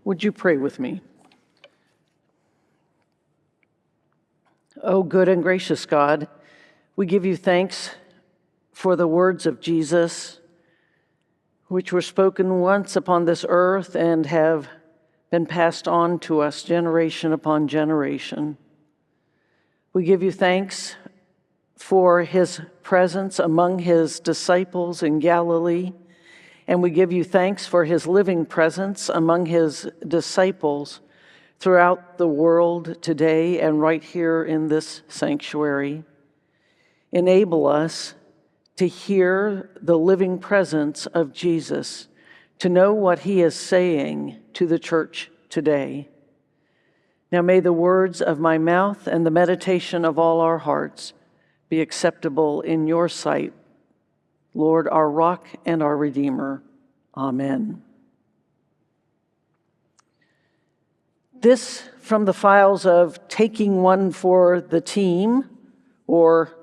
Would you pray with me? Oh, good and gracious God, we give you thanks for the words of Jesus, which were spoken once upon this earth and have been passed on to us generation upon generation. We give you thanks for his presence among his disciples in Galilee, and we give you thanks for his living presence among his disciples throughout the world today and right here in this sanctuary. Enable us to hear the living presence of Jesus, to know what he is saying to the church today. Now may the words of my mouth and the meditation of all our hearts be acceptable in your sight, Lord, our rock and our Redeemer. Amen. This from the files of Taking One for the Team, or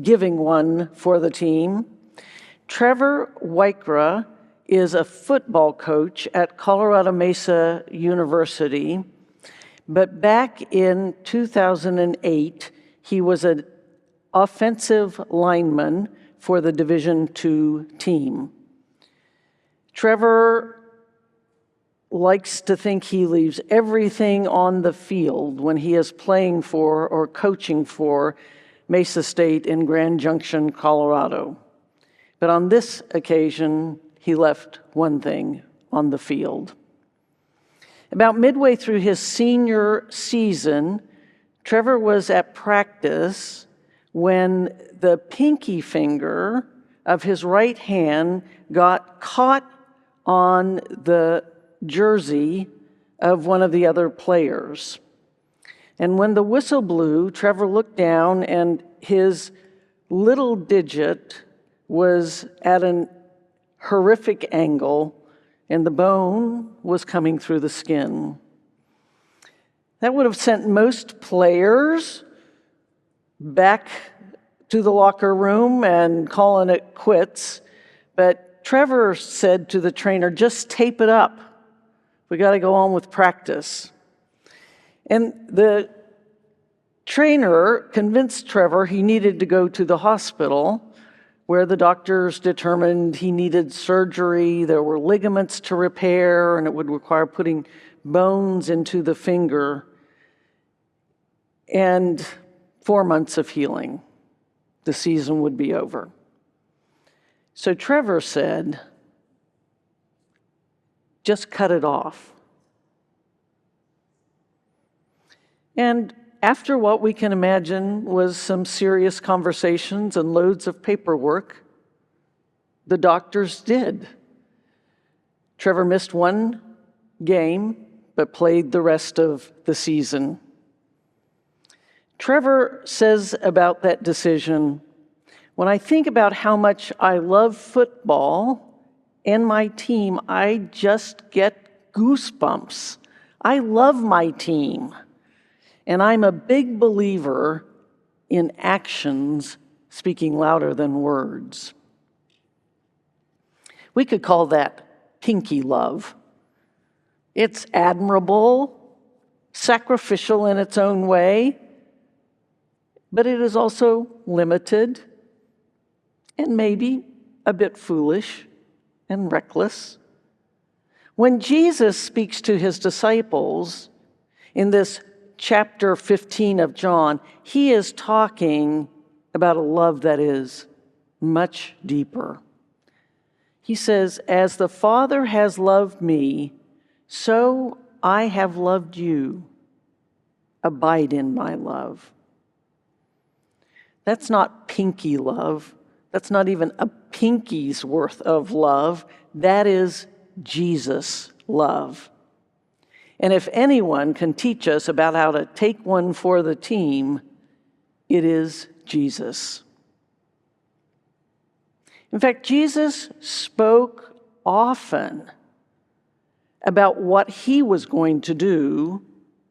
Giving One for the Team. Trevor Wykra is a football coach at Colorado Mesa University, but back in 2008, he was an offensive lineman for the Division II team. Trevor likes to think he leaves everything on the field when he is playing for or coaching for Mesa State in Grand Junction, Colorado. But on this occasion, he left one thing on the field. About midway through his senior season, Trevor was at practice when the pinky finger of his right hand got caught on the jersey of one of the other players. And when the whistle blew, Trevor looked down and his little digit was at an horrific angle and the bone was coming through the skin. That would have sent most players back to the locker room and calling it quits, but Trevor said to the trainer, just tape it up. We got to go on with practice. And the trainer convinced Trevor he needed to go to the hospital, where the doctors determined he needed surgery. There were ligaments to repair, and it would require putting bones into the finger, and 4 months of healing. The season would be over. So Trevor said, just cut it off. And after what we can imagine was some serious conversations and loads of paperwork, the doctors did. Trevor missed one game, but played the rest of the season. Trevor says about that decision, when I think about how much I love football and my team, I just get goosebumps. I love my team. And I'm a big believer in actions speaking louder than words. We could call that pinky love. It's admirable, sacrificial in its own way, but it is also limited and maybe a bit foolish and reckless. When Jesus speaks to his disciples in this chapter 15 of John, he is talking about a love that is much deeper. He says, as the Father has loved me, so I have loved you. Abide in my love. That's not pinky love. That's not even a pinky's worth of love. That is Jesus' love. And if anyone can teach us about how to take one for the team, it is Jesus. In fact, Jesus spoke often about what he was going to do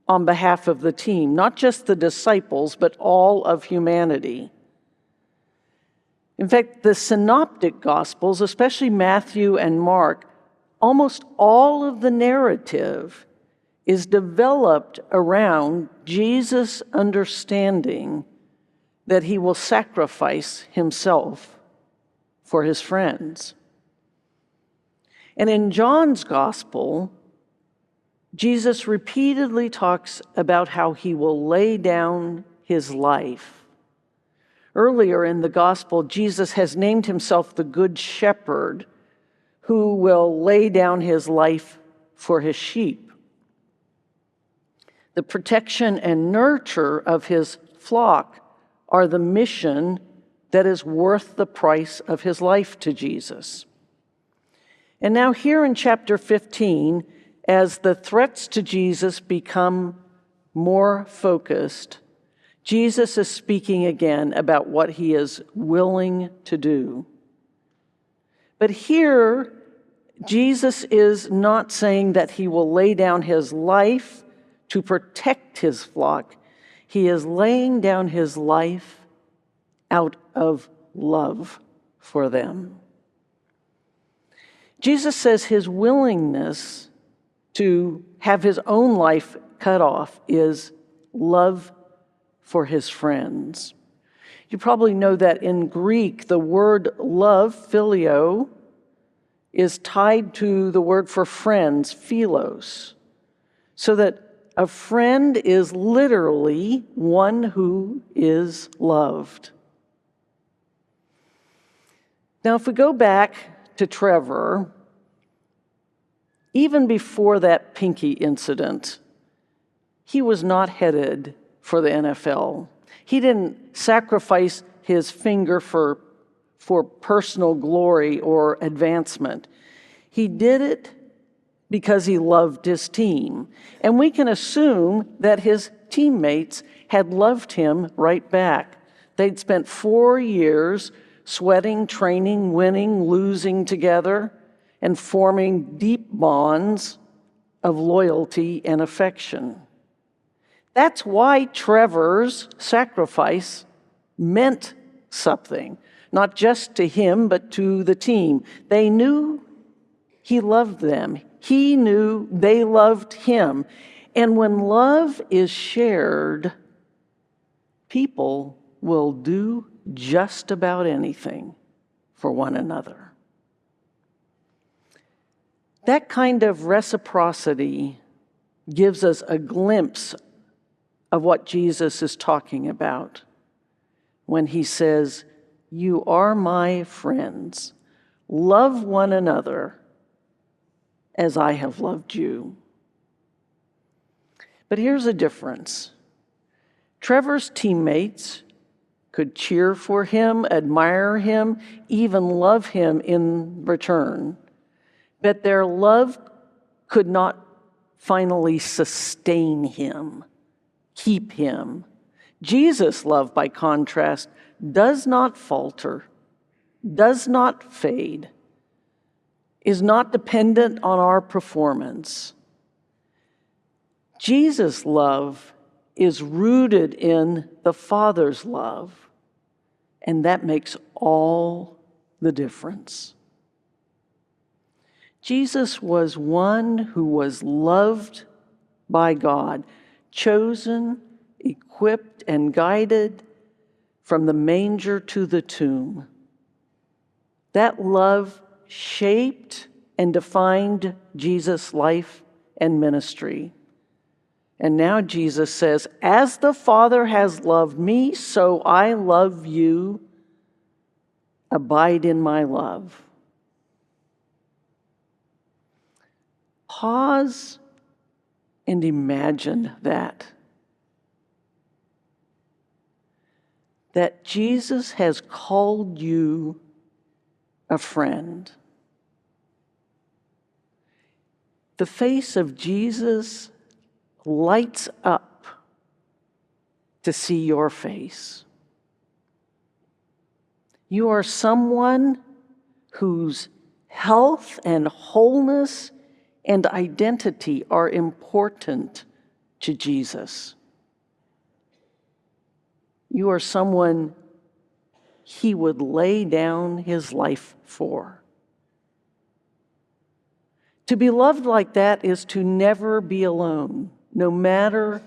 on behalf of the team, not just the disciples, but all of humanity. In fact, the synoptic gospels, especially Matthew and Mark, Almost all of the narrative is developed around Jesus' understanding that he will sacrifice himself for his friends. And in John's gospel, Jesus repeatedly talks about how he will lay down his life. Earlier in the gospel, Jesus has named himself the Good Shepherd, who will lay down his life for his sheep. The protection and nurture of his flock are the mission that is worth the price of his life to Jesus. And now here in chapter 15, as the threats to Jesus become more focused, Jesus is speaking again about what he is willing to do. But here, Jesus is not saying that he will lay down his life to protect his flock. He is laying down his life out of love for them. Jesus says his willingness to have his own life cut off is love for his friends. You probably know that in Greek, the word love, phileo, is tied to the word for friends, philos, so that a friend is literally one who is loved. Now, if we go back to Trevor, even before that Pinky incident, he was not headed for the NFL. He didn't sacrifice his finger for personal glory or advancement. He did it because he loved his team. And we can assume that his teammates had loved him right back. They'd spent 4 years sweating, training, winning, losing together, and forming deep bonds of loyalty and affection. That's why Trevor's sacrifice meant something, not just to him, but to the team. They knew he loved them. He knew they loved him. And when love is shared, people will do just about anything for one another. That kind of reciprocity gives us a glimpse of what Jesus is talking about when he says, "You are my friends. Love one another as I have loved you." But here's a difference. Trevor's teammates could cheer for him, admire him, even love him in return. But their love could not finally sustain him, keep him. Jesus' love, by contrast, does not falter, does not fade, is not dependent on our performance. Jesus' love is rooted in the Father's love, and that makes all the difference. Jesus was one who was loved by God, chosen, equipped, and guided from the manger to the tomb. That love shaped and defined Jesus' life and ministry. And now Jesus says, "As the Father has loved me, so I love you. Abide in my love." Pause and imagine that Jesus has called you a friend. The face of Jesus lights up to see your face. You are someone whose health and wholeness and identity are important to Jesus. You are someone he would lay down his life for. To be loved like that is to never be alone, no matter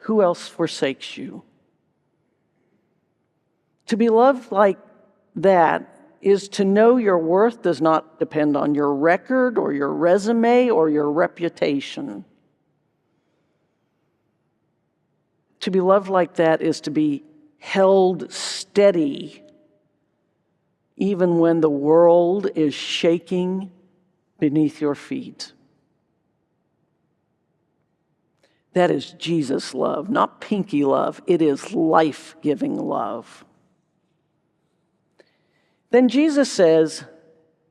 who else forsakes you. To be loved like that is to know your worth does not depend on your record or your resume or your reputation. To be loved like that is to be held steady even when the world is shaking beneath your feet. That is Jesus' love, not pinky love. It is life-giving love. Then Jesus says,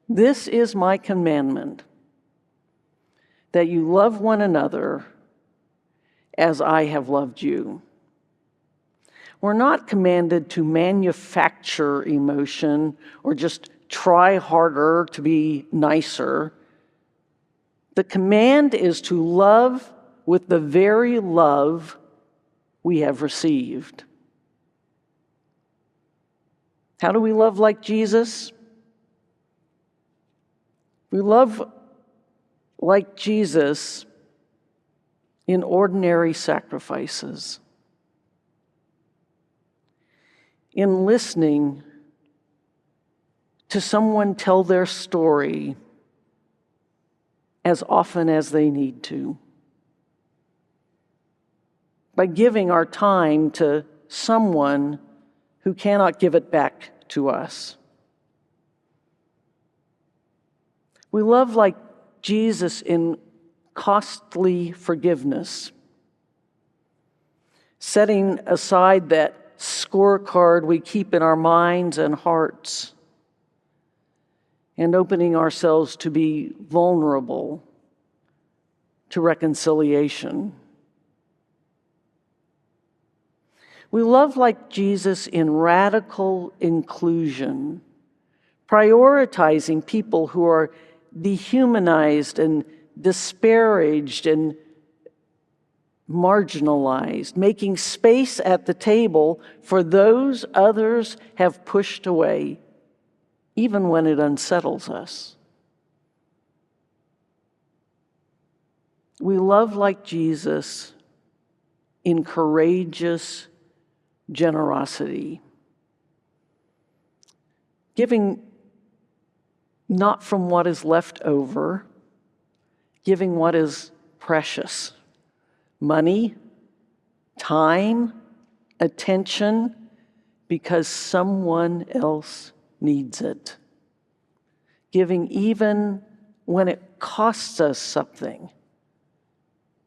"This is my commandment, that you love one another as I have loved you." We're not commanded to manufacture emotion or just try harder to be nicer. The command is to love with the very love we have received. How do we love like Jesus? We love like Jesus in ordinary sacrifices, in listening to someone tell their story as often as they need to, by giving our time to someone who cannot give it back to us. We love like Jesus in costly forgiveness, setting aside that scorecard we keep in our minds and hearts, and opening ourselves to be vulnerable to reconciliation. We love like Jesus in radical inclusion, prioritizing people who are dehumanized and disparaged and marginalized, making space at the table for those others have pushed away, even when it unsettles us. We love like Jesus in courageous generosity, giving not from what is left over, giving what is precious: money, time, attention, because someone else needs it. Giving even when it costs us something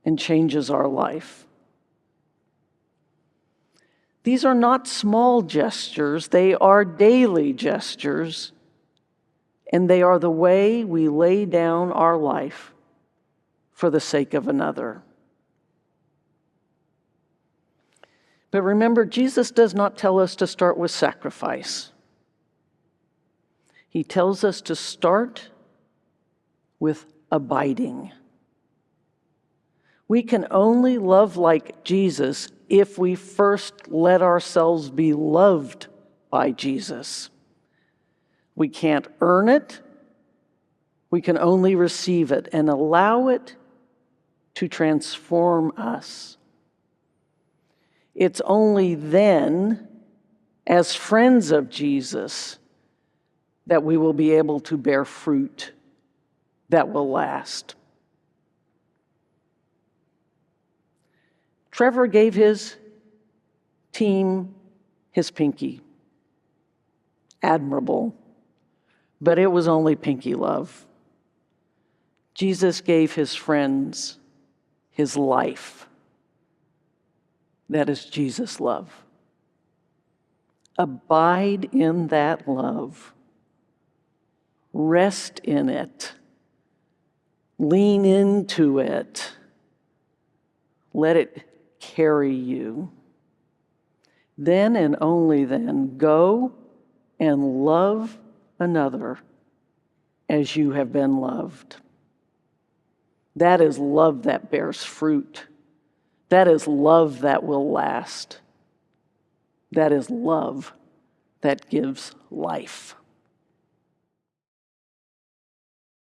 and changes our life. These are not small gestures, they are daily gestures, and they are the way we lay down our life for the sake of another. But remember, Jesus does not tell us to start with sacrifice. He tells us to start with abiding. We can only love like Jesus if we first let ourselves be loved by Jesus. We can't earn it. We can only receive it and allow it to transform us. It's only then, as friends of Jesus, that we will be able to bear fruit that will last. Trevor gave his team his pinky. Admirable. But it was only pinky love. Jesus gave his friends his life. That is Jesus' love. Abide in that love. Rest in it. Lean into it. Let it carry you. Then and only then, go and love another as you have been loved. That is love that bears fruit. That is love that will last. That is love that gives life.